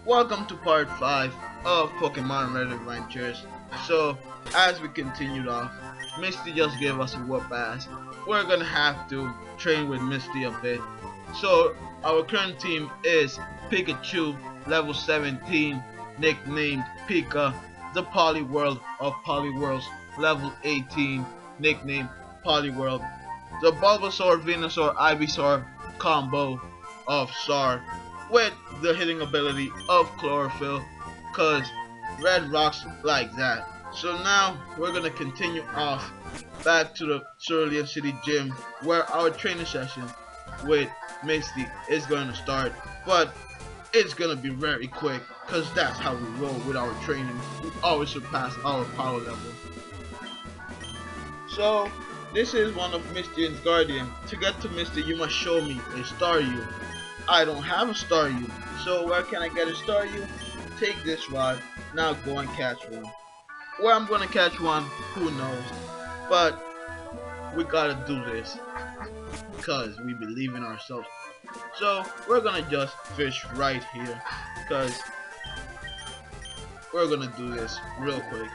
Welcome to part 5 of Pokemon Red Adventures. So, as we continued off, Misty just gave us a whoop ass. We're gonna have to train with Misty a bit. So, our current team is Pikachu, level 17, nicknamed Pika, the Poliwhirl of Poliwhirls, level 18, nicknamed Poliwhirl, the Bulbasaur, Venusaur, Ivysaur combo of Sar, with the hitting ability of Chlorophyll, cause Red rocks like that. So now we're gonna continue off back to the Cerulean City Gym where our training session with Misty is going to start, but it's gonna be very quick cause that's how we roll with our training. We always surpass our power level. So this is one of Misty's Guardian. To get to Misty, you must show me a Staryu. I don't have a Staryu, so where can I get a Staryu? Take this rod, now go and catch one. Where I'm gonna catch one, who knows? But we gotta do this, cause we believe in ourselves. So we're gonna just fish right here, cause we're gonna do this real quick.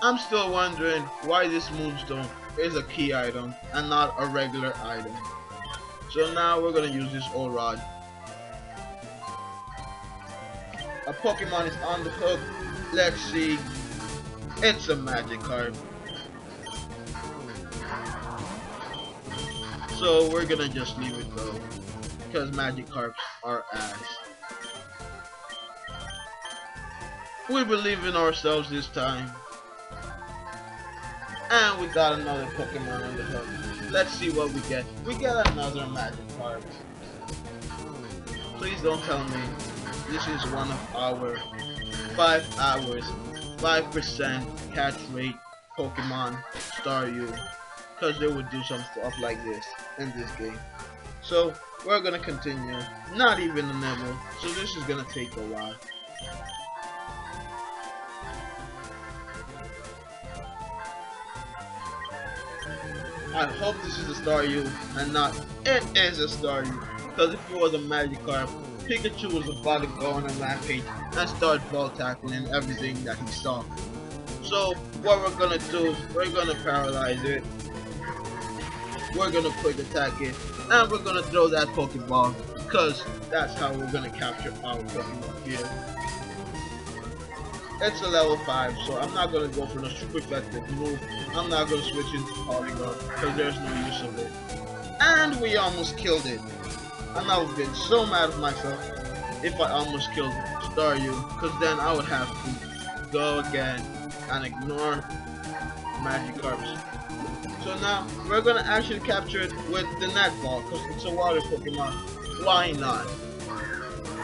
I'm still wondering why this moonstone is a key item and not a regular item. So now we're gonna use this old rod. A Pokemon is on the hook. Let's see. It's a Magikarp. So we're gonna just leave it though, because Magikarps are ass. We believe in ourselves this time. And we got another Pokemon on the hook. Let's see what we get. We get another Magikarp. Please don't tell me this is one of our 5 hours, 5% catch rate Pokemon Staryu. Because they would do some stuff like this in this game. So we're gonna continue. Not even a nibble. So this is gonna take a while. I hope this is a Staryu and not it is a Staryu, because if it was a Magikarp, Pikachu was about to go on a rampage and start ball tackling everything that he saw. So what we're gonna do, we're gonna paralyze it, we're gonna quick attack it, and we're gonna throw that Pokeball, because that's how we're gonna capture our Pokemon here. It's a level 5, so I'm not gonna go for the super effective move. I'm not gonna switch into Polygon because there's no use of it. And we almost killed it. And I would get so mad at myself if I almost killed Staryu, because then I would have to go again and ignore Magikarps. So now we're gonna actually capture it with the Net Ball because it's a water Pokemon. Why not?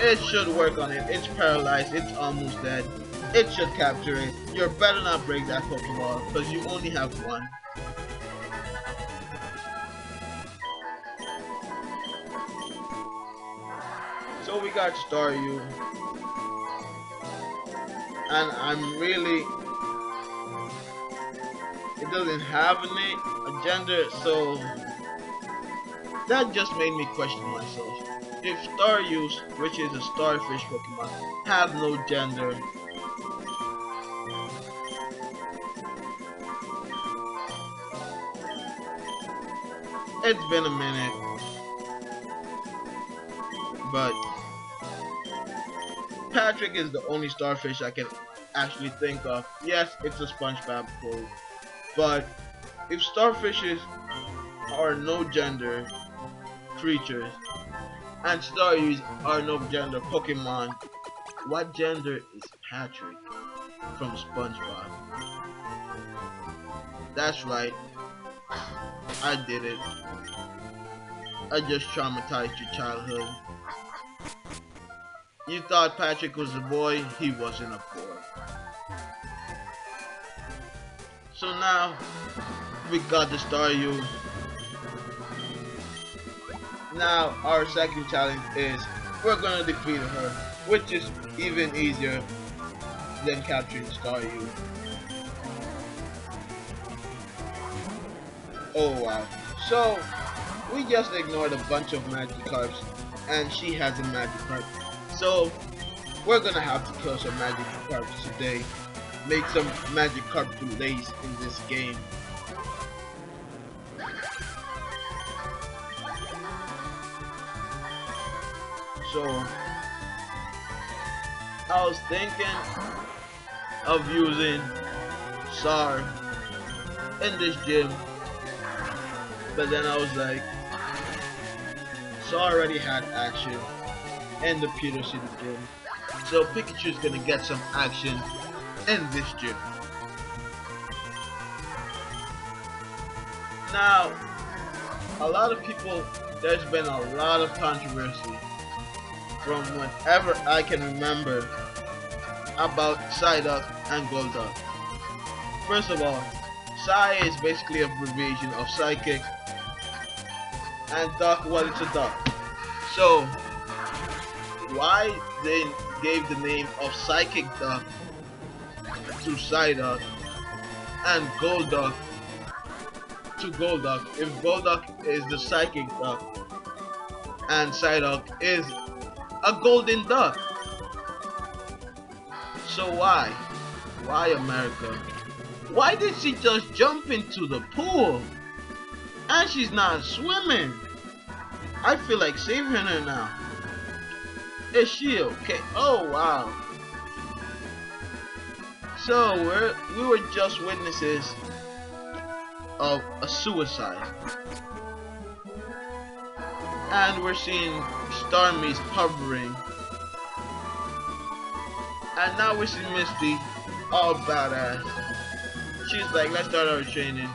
It should work on it. It's paralyzed. It's almost dead. It should capture it. You better not break that Pokeball because you only have one. So we got Staryu. And I'm really... It doesn't have a gender, so... That just made me question myself. If Staryus, which is a starfish Pokemon, have no gender, it's been a minute, but Patrick is the only starfish I can actually think of. Yes, it's a SpongeBob quote, but if starfishes are no gender creatures and Staryus are no gender Pokemon, what gender is Patrick from SpongeBob? That's right, I did it. I just traumatized your childhood. You thought Patrick was a boy, he wasn't a boy. So now, we got the Staryu. Now, our second challenge is, we're gonna defeat her, which is even easier than capturing Staryu. Oh wow. So, we just ignored a bunch of Magikarps, and she has a Magikarp. So we're gonna have to kill some Magikarps today. Make some Magikarp delays in this game. So I was thinking of using SAR in this gym, but then I was like, SAR already had action in the Peter City gym, so Pikachu's gonna get some action in this gym. Now, a lot of people, there's been a lot of controversy from whenever I can remember about Psyduck and Golduck. First of all, Psy is basically an abbreviation of Psychic, and Duck, well, it's a duck. So, why they gave the name of Psychic Duck to Psyduck and Golduck to Golduck if Golduck is the Psychic Duck and Psyduck is a golden duck? So why? Why, America? Why did she just jump into the pool? And she's not swimming. I feel like saving her now. Is she okay? Oh wow. So we were just witnesses of a suicide. And we're seeing Starmie's hovering. And now we see Misty, all badass. She's like, let's start our training.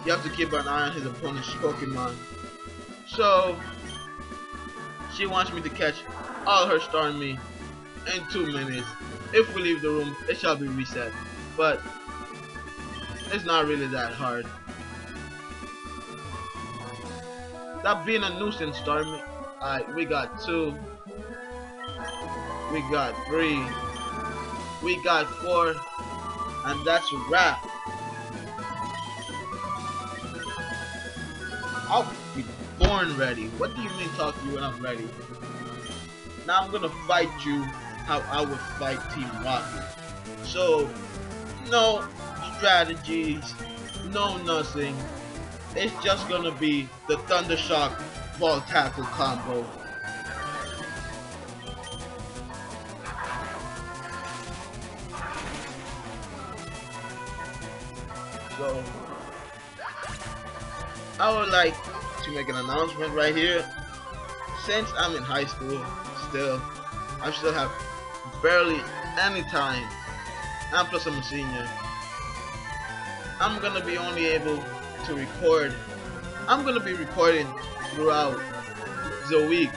You have to keep an eye on his opponent's Pokemon. So, she wants me to catch all her Starmie in 2 minutes. If we leave the room, it shall be reset. But, it's not really that hard. That being a nuisance, Starmie. Alright, we got 2. We got 3. We got 4. And that's a wrap. I'll be born ready. What do you mean talk to you when I'm ready? Now I'm gonna fight you how I would fight Team Rocket. So, no strategies, no nothing. It's just gonna be the Thunder Shock Ball Tackle combo. So, I would like to make an announcement right here. Since I'm in high school still, I still have barely any time, and plus I'm a senior. I'm gonna be only able to record. I'm gonna be recording throughout the week,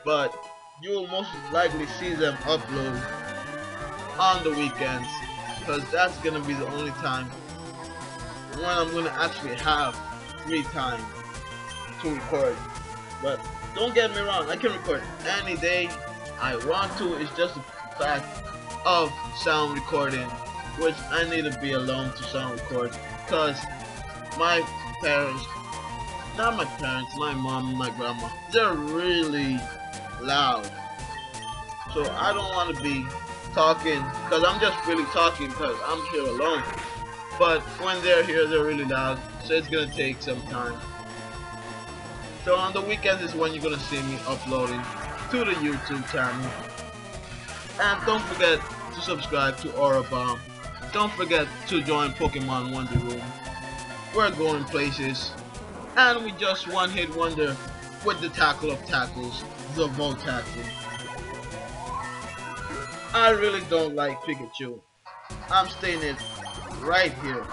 but you will most likely see them upload on the weekends, because that's gonna be the only time when I'm gonna actually have free time to record. But don't get me wrong, I can record any day I want to. It's just the fact of sound recording, which I need to be alone to sound record, because my parents, not my parents, my mom and my grandma, they're really loud. So I don't want to be talking, because I'm just really talking because I'm here alone. But when they're here, they're really loud, so it's gonna take some time. So on the weekends is when you're gonna see me uploading to the YouTube channel. And don't forget to subscribe to Aura Bomb. Don't forget to join Pokemon Wonder Room. We're going places. And we just one-hit wonder with the tackle of tackles, the Volt Tackle. I really don't like Pikachu. I'm staying it right here.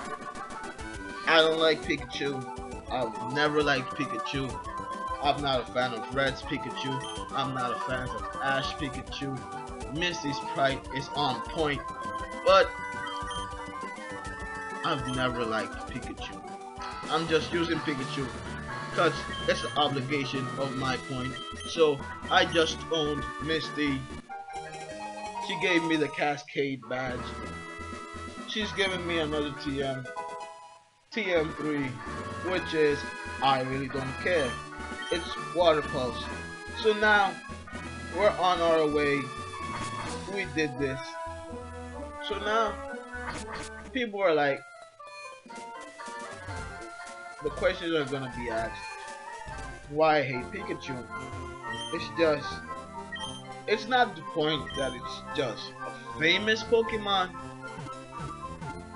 I don't like Pikachu. I've never liked Pikachu. I'm not a fan of Red's Pikachu. I'm not a fan of Ash Pikachu. Misty's Sprite is on point, but I've never liked Pikachu. I'm just using Pikachu because it's an obligation of my point. So I just owned Misty. She gave me the Cascade badge. She's giving me another TM3, which is I really don't care. It's water pulse. So now we're on our way. We did this. So now people are like, the questions are gonna be asked. Why I hate Pikachu? It's just, it's not the point that it's just a famous Pokemon.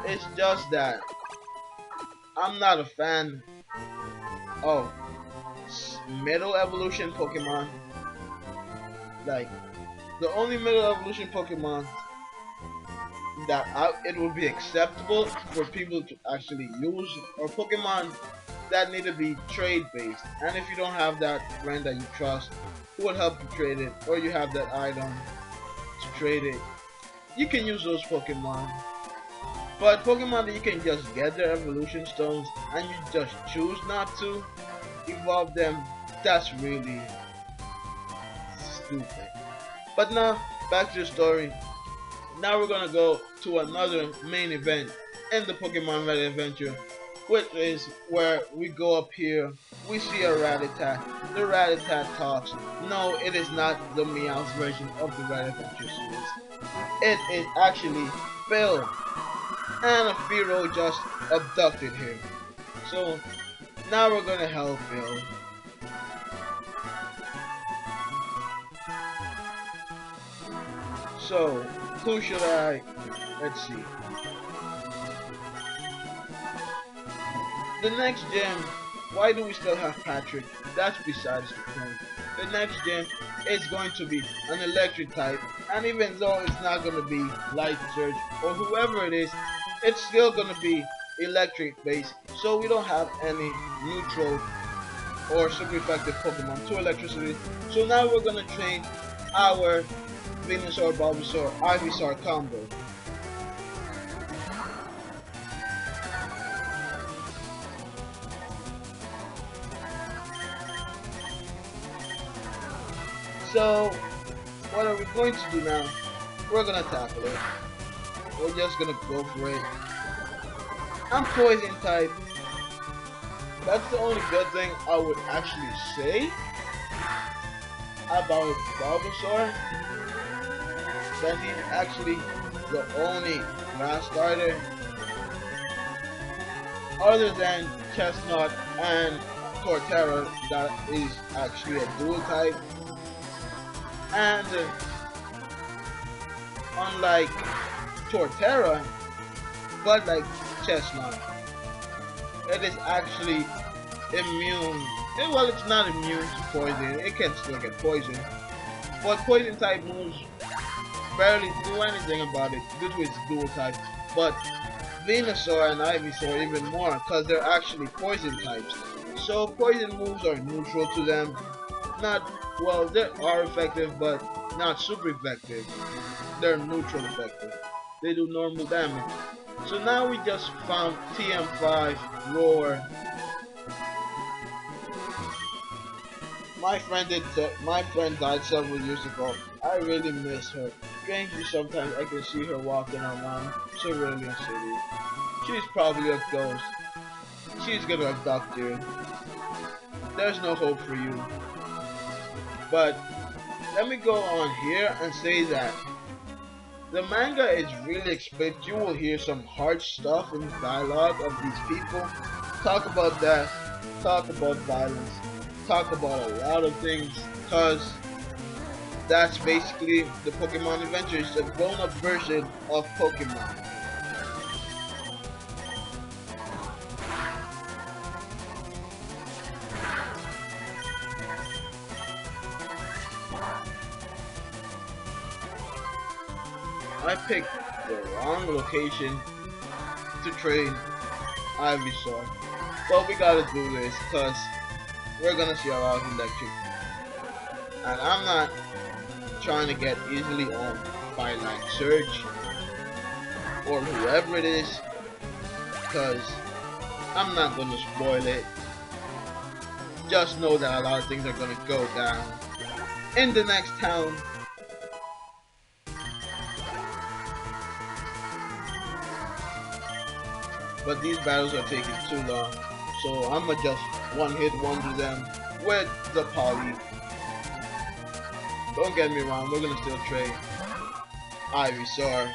It's just that I'm not a fan of middle evolution Pokemon. Like, the only middle evolution Pokemon that it would be acceptable for people to actually use are Pokemon that need to be trade based. And if you don't have that friend that you trust who will help you trade it, or you have that item to trade it, you can use those Pokemon. But Pokemon that you can just get their evolution stones and you just choose not to evolve them, that's really stupid. But now, back to the story. Now we're gonna go to another main event in the Pokemon Red Adventure, which is where we go up here, we see a Rattata. The Rattata talks. No, it is not the Meowth version of the Red Adventure series. It is actually Phil, and a Firo just abducted him. So now we're gonna help Phil. So who should I? Let's see. The next gym, why do we still have Patrick? That's besides the point. The next gym is going to be an electric type, and even though it's not going to be Light Surge or whoever it is, it's still going to be electric based, so we don't have any neutral or super effective Pokemon to electricity. So now we're going to train our Venusaur, Bulbasaur, Ivysaur combo. So, what are we going to do now? We're gonna tackle it. We're just gonna go for it. I'm poison type. That's the only good thing I would actually say about Bulbasaur. That he's actually the only grass starter other than Chestnut and Torterra that is actually a dual type. And unlike Torterra, but like Chestnut, it is actually immune. Well, it's not immune to poison. It can still get poisoned. But poison type moves barely do anything about it due to its dual type. But Venusaur and Ivysaur even more because they're actually poison types. So poison moves are neutral to them. Not, well, they are effective, but not super effective. They're neutral effective. They do normal damage. So now we just found TM5 Roar. My friend died several years ago. I really miss her. Strangely, sometimes I can see her walking around Cerulean City. She's probably a ghost. She's gonna abduct you. There's no hope for you. But let me go on here and say that the manga is really explicit. You will hear some hard stuff in the dialogue of these people. Talk about death, talk about violence, talk about a lot of things, because that's basically the Pokemon Adventure. It's a grown-up version of Pokemon. I picked the wrong location to train Ivysaur, but we gotta do this because we're gonna see a lot of electric, and I'm not trying to get easily owned by like Surge or whoever it is, because I'm not gonna spoil it. Just know that a lot of things are gonna go down in the next town. But these battles are taking too long, so I'ma just one hit wonder them with the poly. Don't get me wrong, we're gonna still trade Ivysaur.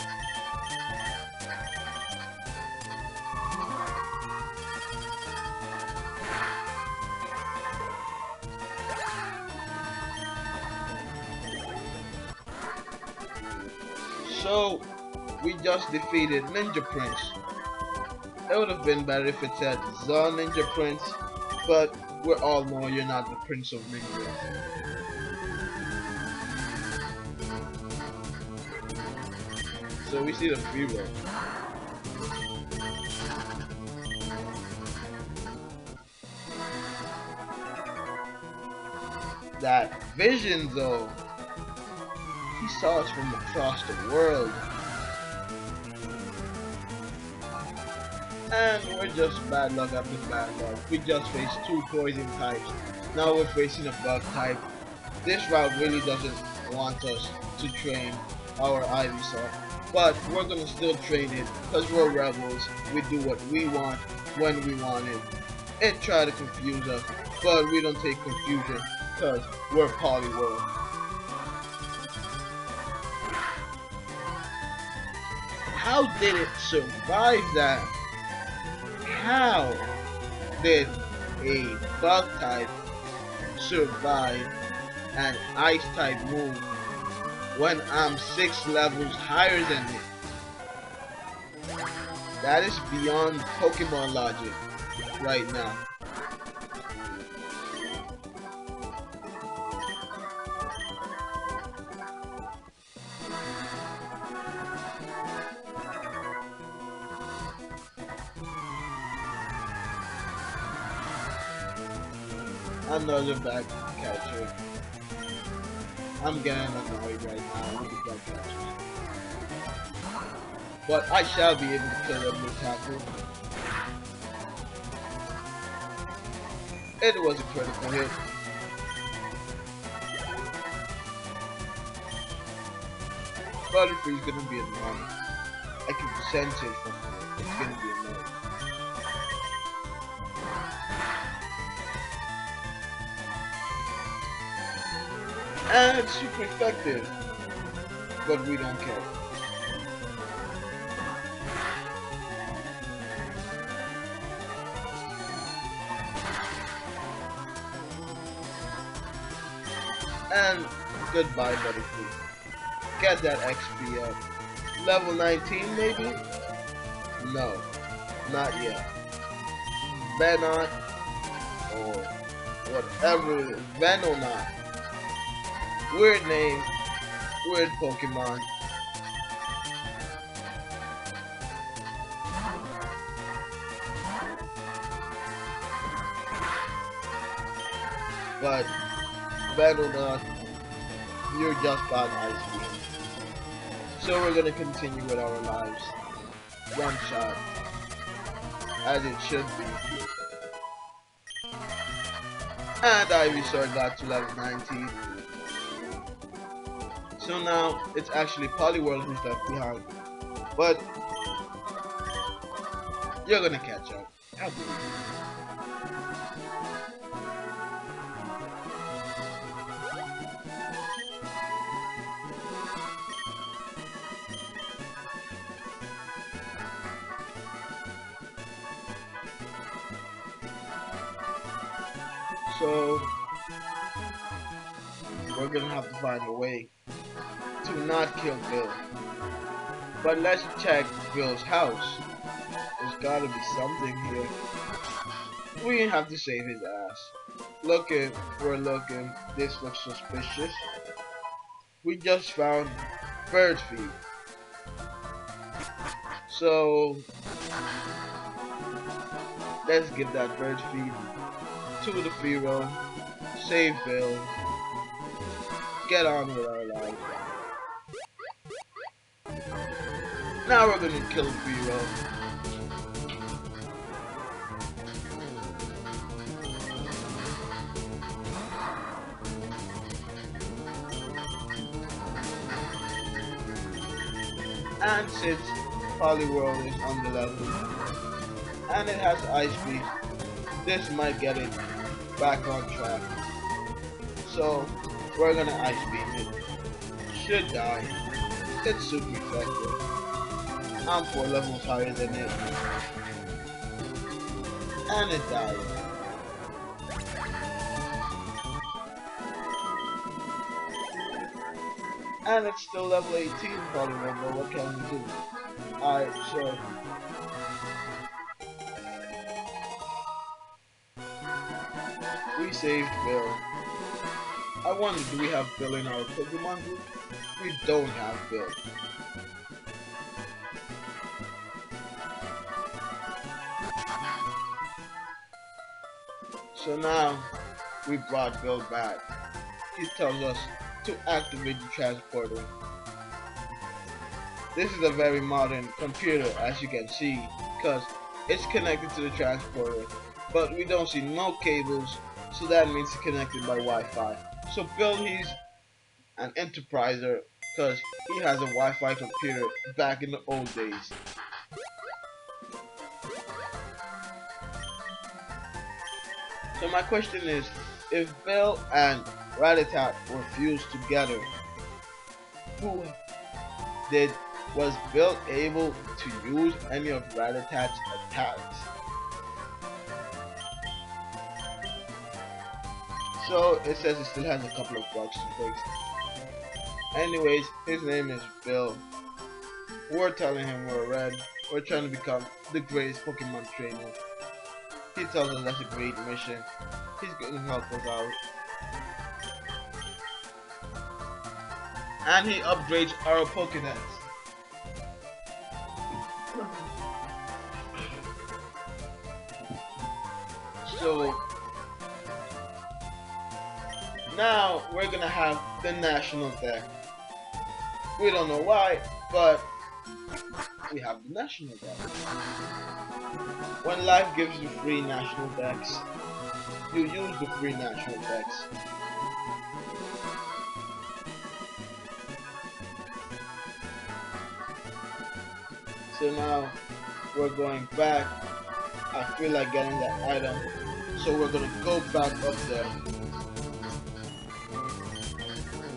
So we just defeated Ninja Prince. It would have been better if it said the Ninja Prince, but we all know you're not the Prince of Ninjas. So we see the Fever. That vision though, he saw us from across the world. And we're just bad luck after bad luck. We just faced two poison types. Now we're facing a bug type. This route really doesn't want us to train our Ivysaur. But we're gonna still train it because we're rebels. We do what we want when we want it. It tried to confuse us, but we don't take confusion because we're Poliworld. How did it survive that? How did a bug type survive an ice type move when I'm 6 levels higher than it? That is beyond Pokemon logic right now. Another back catcher. I'm getting annoyed right now with the back catchers. But I shall be able to kill them with tackle. It was a critical hit. Butterfree's gonna be annoying. I can sense it from here. It's gonna be annoying. And it's super effective, but we don't care. And goodbye, Butterfree. Get that XP up. Level 19 maybe? No, not yet. Venot, or whatever it is. Venonat. Weird name, weird Pokemon. But Venonat, you're just got Ice Beam. So we're gonna continue with our lives. One shot. As it should be. And Ivysaur got to level 19. So now it's actually Poliworld who's left behind. But you're gonna catch up. I believe you. So we're gonna have to find a way to not kill Bill. But let's check Bill's house. There's gotta be something here. We have to save his ass. Looking, we're looking. This looks suspicious. We just found bird feed. So let's give that bird feed to the Fearow, save Bill, get on with our life. Now we're gonna kill Fearow. And since Poliworld is on the level and it has Ice Beast, this might get it back on track. So we're gonna ice beam it. Should die. It's super effective. I'm 4 levels higher than it. And it died. And it's still level 18, probably remember. What can we do? Alright, so we saved Bill. I wonder, do we have Bill in our Pokemon group? We don't have Bill. So now we brought Bill back. He tells us to activate the transporter. This is a very modern computer, as you can see, because it's connected to the transporter, but we don't see no cables, so that means it's connected by Wi-Fi. So Bill, he's an enterpriser because he has a Wi-Fi computer back in the old days. So my question is, if Bill and Rattata were fused together, was Bill able to use any of Rattata's attacks? So it says it still has a couple of bugs to fix. Anyways, his name is Bill. We're telling him we're red. We're trying to become the greatest Pokemon trainer. He tells us that's a great mission. He's gonna help us out. And he upgrades our Pokédex. So now we're gonna have the national deck. We don't know why, but we have the national deck. When life gives you free national decks, you use the free national decks. So now we're going back. I feel like getting that item, so we're gonna go back up there.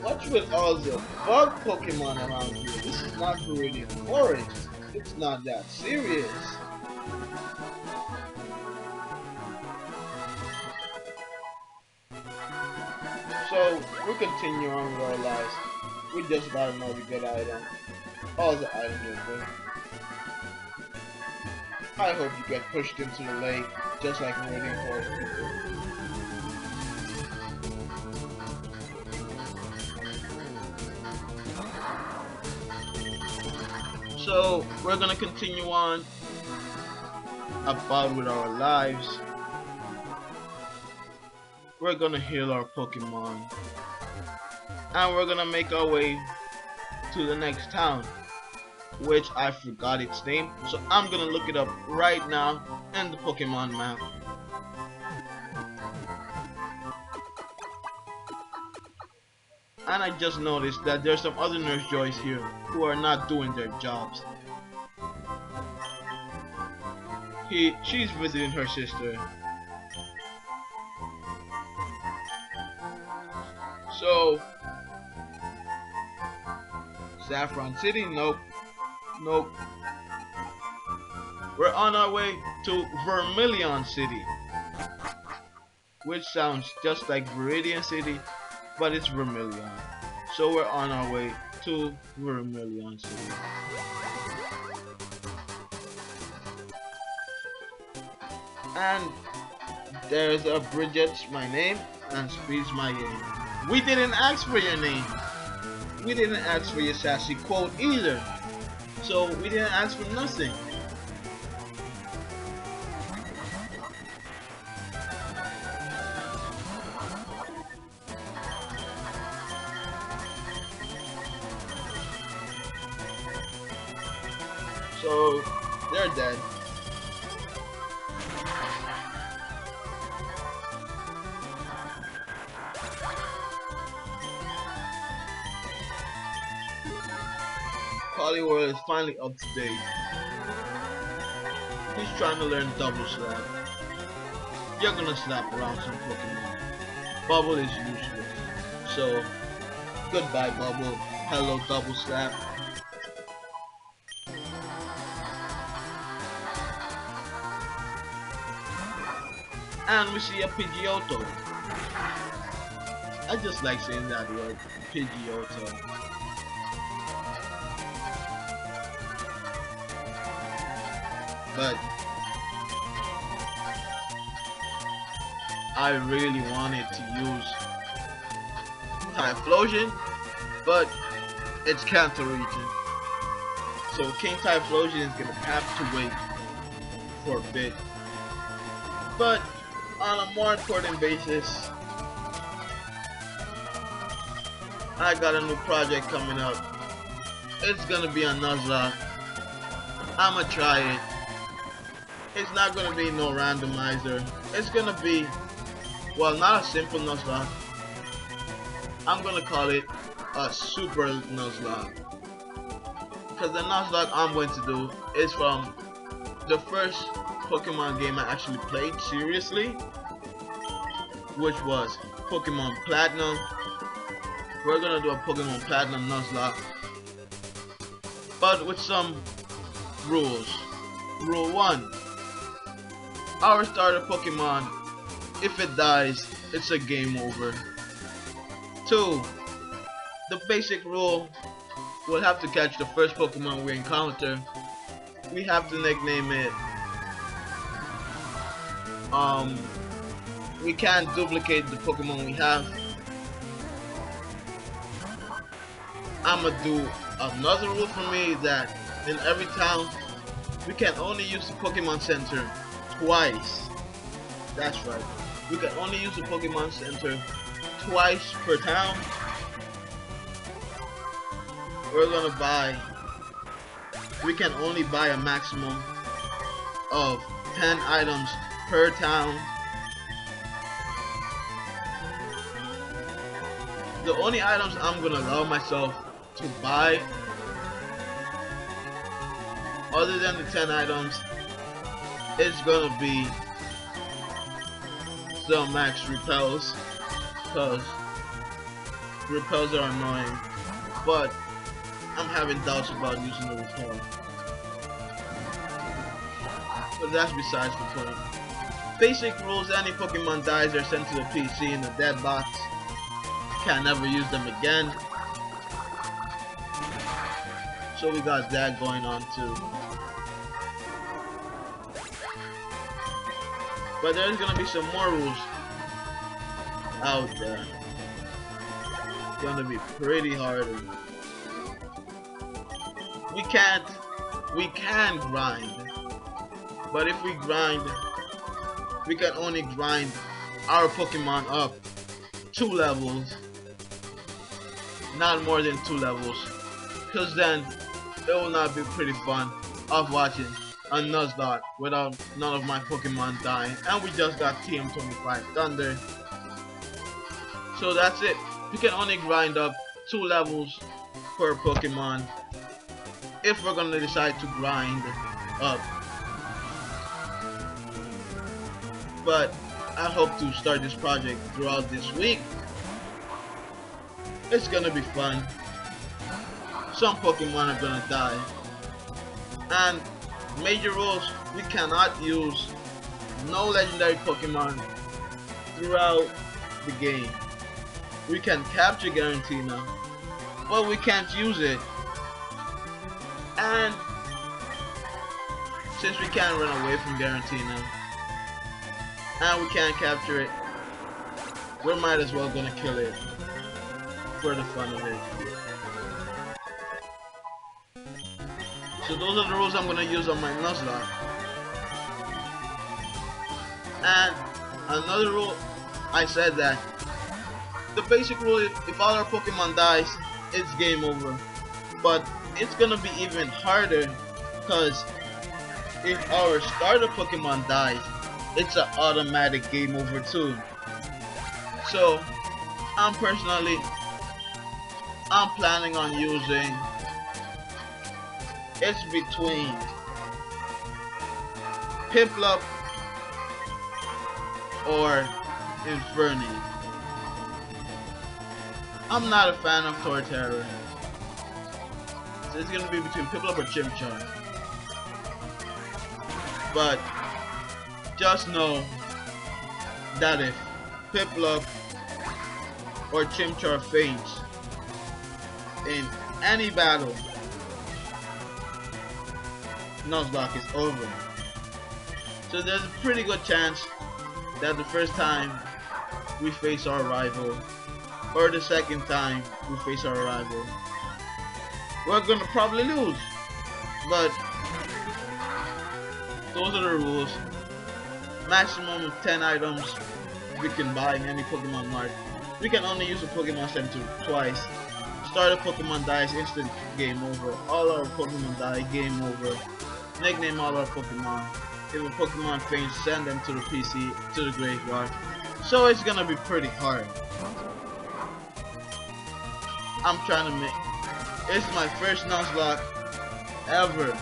What's with all the bug Pokemon around here? This is not Viridian Forest. It's not that serious. So we continue on with our lives. We just got another good item. All the items are good. I hope you get pushed into the lake, just like Viridian Forest people. So we're gonna continue on about with our lives. We're gonna heal our Pokemon, and we're gonna make our way to the next town, which I forgot its name, so I'm gonna look it up right now in the Pokemon map. And I just noticed that there's some other Nurse Joys here who are not doing their jobs. She's visiting her sister. So, Saffron City? Nope. Nope. We're on our way to Vermilion City, which sounds just like Viridian City, but it's Vermilion. So we're on our way to Vermilion City. And there's a Bridget's my name and Speed's my name. We didn't ask for your name. We didn't ask for your sassy quote either. So we didn't ask for nothing. So they're dead. Poliwhirl is finally up to date. He's trying to learn Double Slap. you're gonna slap around some Pokemon. Bubble is useless. So, goodbye Bubble. Hello Double Slap. And we see a Pidgeotto. I just like saying that word, Pidgeotto. But I really wanted to use Typhlosion, but it's Kanto region. So King Typhlosion is gonna have to wait for a bit. But on a more important basis, I got a new project coming up. It's gonna be a Nuzlocke. I'ma try it. It's not gonna be no randomizer. It's gonna be, well, not a simple Nuzlocke. I'm gonna call it a super Nuzlocke. Because the Nuzlocke I'm going to do is from the first Pokemon game I actually played seriously, which was Pokemon Platinum. We're gonna do a Pokemon Platinum Nuzlocke, but with some rules. Rule 1. Our starter Pokemon, if it dies, it's a game over. 2. The basic rule, we'll have to catch the first Pokemon we encounter. We have to nickname it. We can't duplicate the Pokemon we have. I'ma do another rule for me that in every town we can only use the Pokemon Center twice. That's right. We can only use the Pokemon Center twice per town. We can only buy a maximum of 10 items per town. The only items I'm gonna allow myself to buy, other than the 10 items, is gonna be some max repels, because repels are annoying, but I'm having doubts about using the repel. But that's besides the point. Basic rules: any Pokemon dies are sent to the PC in a dead box. Can never use them again. So we got that going on too. But there's gonna be some more rules out there. It's gonna be pretty hard. We can grind, but if we grind, we can only grind our Pokemon up 2 levels, not more than 2 levels, because then it will not be pretty fun of watching a Nuzlocke without none of my Pokemon dying. And we just got TM25 Thunder, so that's it. You can only grind up 2 levels per Pokemon if we're gonna decide to grind up. But I hope to start this project throughout this week. It's gonna be fun. Some Pokemon are gonna die. And major rules: we cannot use no legendary Pokemon throughout the game. We can capture Garantina, but we can't use it. And since we can't run away from Garantina and we can't capture it, we might as well gonna kill it for the fun of it. So those are the rules I'm gonna use on my Nuzlocke. And another rule, I said that the basic rule is if all our Pokemon dies, it's game over. But it's gonna be even harder, because if our starter Pokemon dies, it's an automatic game over too. So I'm planning on using, it's between Piplup, or Inferni. I'm not a fan of Torterra, so it's gonna be between Piplup or Chimchar. But just know that if Piplup or Chimchar faints in any battle, Nuzlocke is over. So there's a pretty good chance that the first time we face our rival, or the second time we face our rival, we're gonna probably lose. But those are the rules. Maximum of 10 items we can buy in any Pokemon Mart. We can only use a Pokemon Center twice. Start a Pokemon dies, instant game over. All our Pokemon die, game over. Nickname all our Pokemon. If a Pokemon faints, send them to the PC, to the graveyard. So it's gonna be pretty hard. I'm trying to make... It's my first Nuzlocke ever.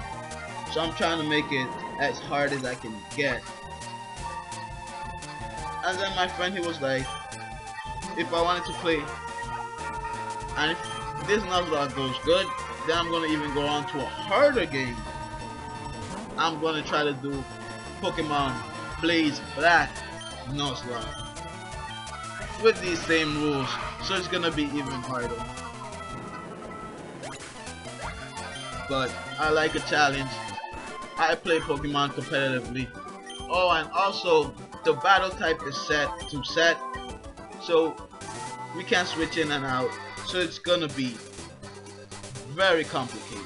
So I'm trying to make it as hard as I can get. And then my friend, he was like, if I wanted to play, and if this Nuzlocke goes good, then I'm gonna even go on to a harder game. I'm gonna try to do Pokemon Blaze Black Nuzlocke with these same rules, so it's gonna be even harder. But I like a challenge. I play Pokemon competitively. Oh, and also the battle type is set to set, so we can switch in and out. So it's gonna be very complicated.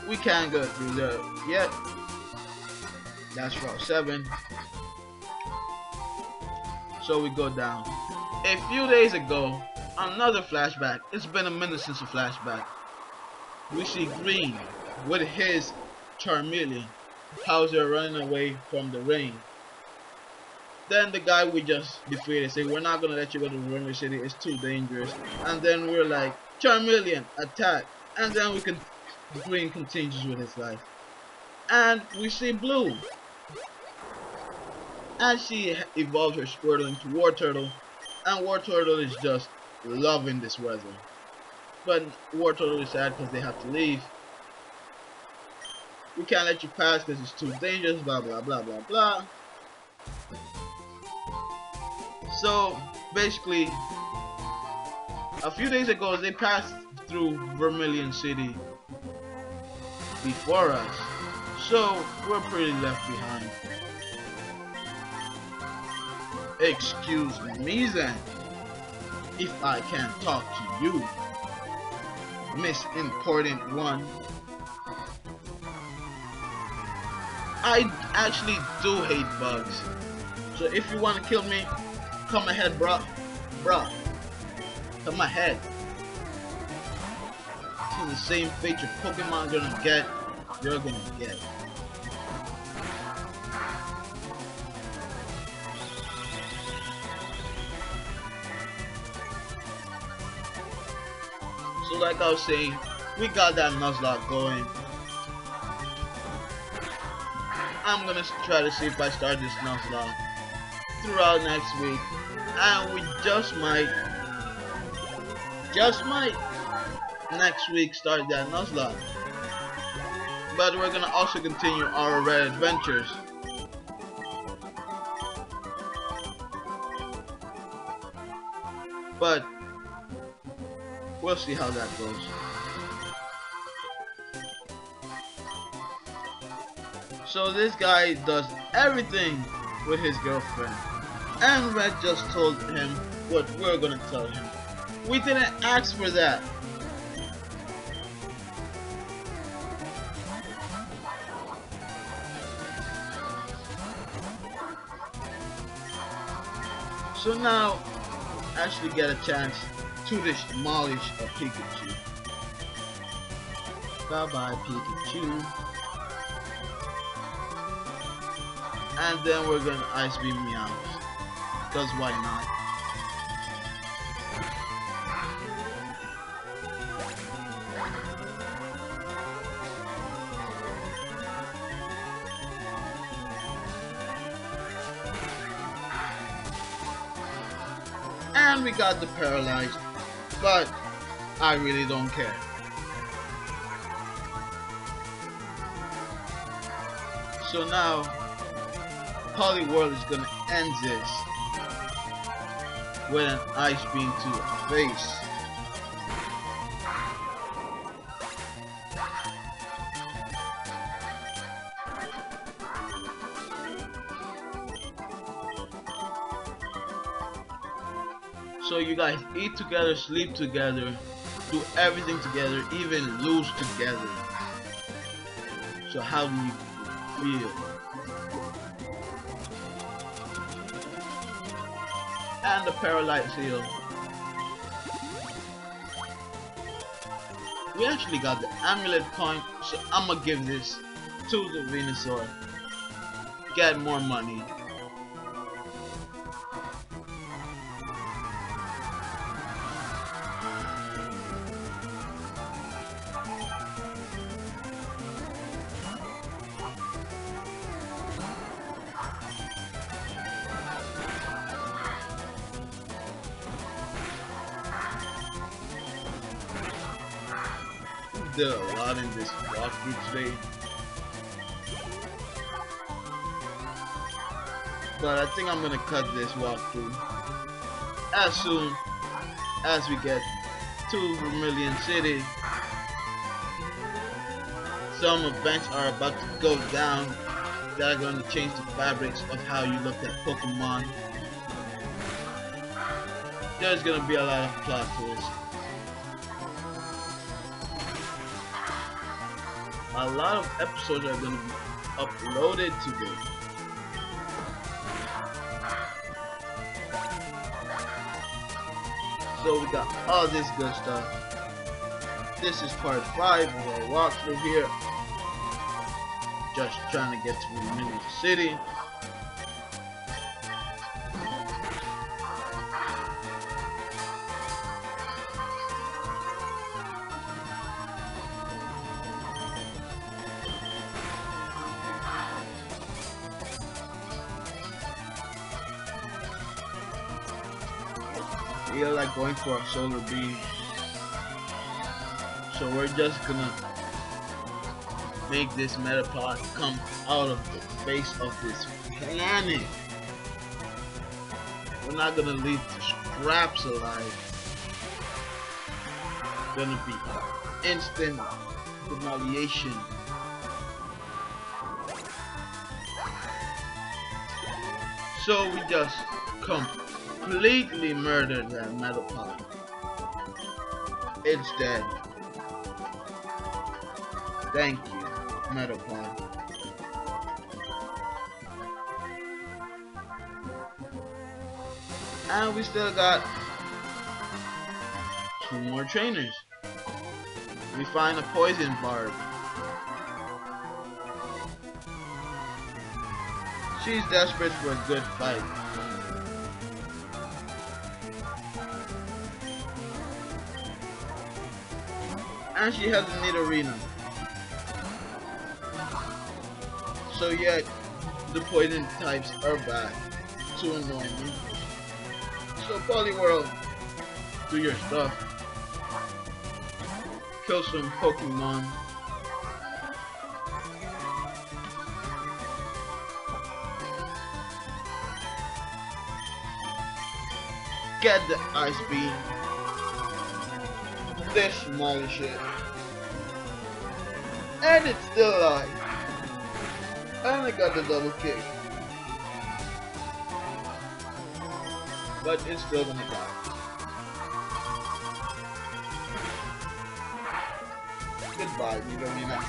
We can't go through there yet. That's Route 7. So we go down. A few days ago, another flashback. It's been a minute since a flashback. We see Green with his Charmeleon. How's they're running away from the rain. Then the guy we just defeated say, we're not gonna let you go to the Runaway City, it's too dangerous. And then we're like, Charmeleon, attack. And then Green continues with his life. And we see Blue. And she evolves her Squirtle into War Turtle. And War Turtle is just loving this weather. But War Turtle is sad because they have to leave. We can't let you pass because it's too dangerous, blah blah blah blah blah. So basically, a few days ago they passed through Vermilion City before us, so we're pretty left behind. Excuse me then, if I can talk to you, Miss Important One. I actually do hate bugs, so if you want to kill me, come ahead, bruh. Come ahead. It's the same fate your Pokemon gonna get, you're gonna get. So like I was saying, we got that Nuzlocke going. I'm gonna try to see if I start this Nuzlocke throughout next week, and we just might next week start that Nuzlocke. But we're gonna also continue our red adventures. But we'll see how that goes. So this guy does everything with his girlfriend, and Red just told him what we're gonna tell him. We didn't ask for that. So now, actually get a chance to demolish a Pikachu. Bye bye Pikachu. And then we're gonna Ice Beam Meow. Cause why not? And we got the paralyzed, but I really don't care. So now, Polyworld is gonna end this with an ice beam to the face. So you guys eat together, sleep together, do everything together, even lose together. So how do you feel? And the paralyzed heal. We actually got the amulet point, so I'm gonna give this to the Venusaur. Get more money. Did a lot in this walkthrough today, but I think I'm gonna cut this walkthrough as soon as we get to Vermilion City. Some events are about to go down that are going to change the fabrics of how you look at Pokemon. There's gonna be a lot of plot twists. A lot of episodes are going to be uploaded today. So we got all this good stuff. This is part 5 of our walkthrough here. Just trying to get to Vermilion City. We are like going for a solar beam, so we're just gonna make this Metapod come out of the face of this planet. We're not gonna leave the scraps alive. It's gonna be instant demolition. So we just completely murdered that Metapod. It's dead. Thank you, Metapod. And we still got 2 more trainers. We find a poison barb. She's desperate for a good fight. And she has a neat arena. So yet, the poison types are back to annoy me. So Polyworld, do your stuff. Kill some Pokemon. Get the Ice Beam. Demolish it. And it's still alive. And I got the double kick. But it's still gonna die. Goodbye, Nidorina.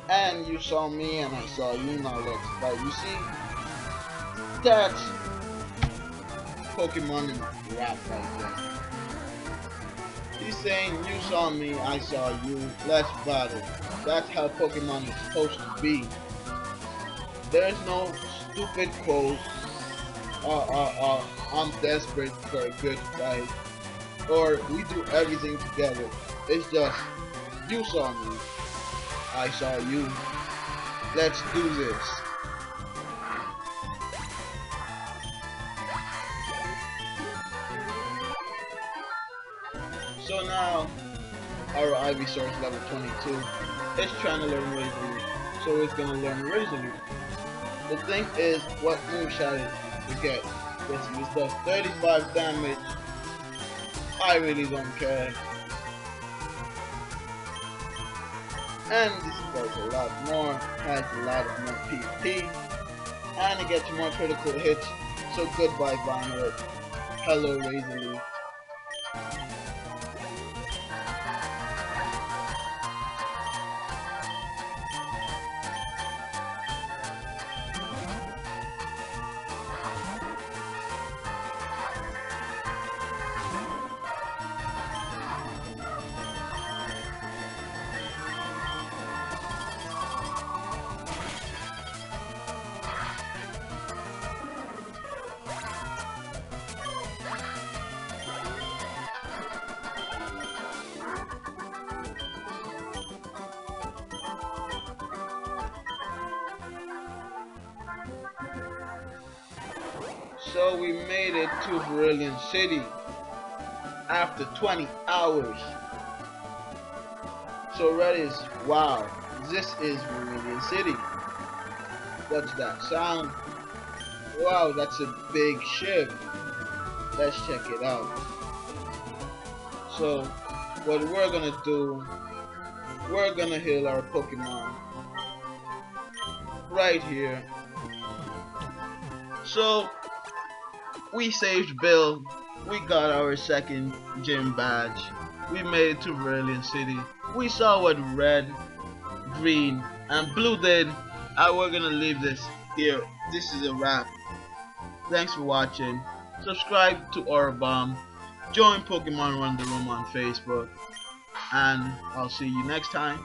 And you saw me and I saw you, now let's fight. You see? That's Pokemon in a rap right there. He's saying you saw me, I saw you, let's battle. That's how Pokemon is supposed to be. There's no stupid quote, I'm desperate for a good fight, or we do everything together. It's just, you saw me, I saw you. Let's do this. So now, our Ivysaur is level 22. It's trying to learn Razor Leaf, so it's gonna learn Razor Leaf. The thing is, what move shall it get? This does 35 damage. I really don't care. And this does a lot more, has a lot of more PP, and it gets more critical hits. So goodbye Violet. Hello Razor Leaf. So we made it to Brilliant City after 20 hours. So Red is, wow, this is Brilliant City. What's that sound? Wow, that's a big ship. Let's check it out. So what we're gonna do, we're gonna heal our Pokemon right here. So we saved Bill, we got our second gym badge, we made it to Brilliant City, we saw what red, green, and blue did, and we're gonna leave this here. This is a wrap. Thanks for watching. Subscribe to Orbomb, join Pokemon Wonder Room on Facebook, and I'll see you next time.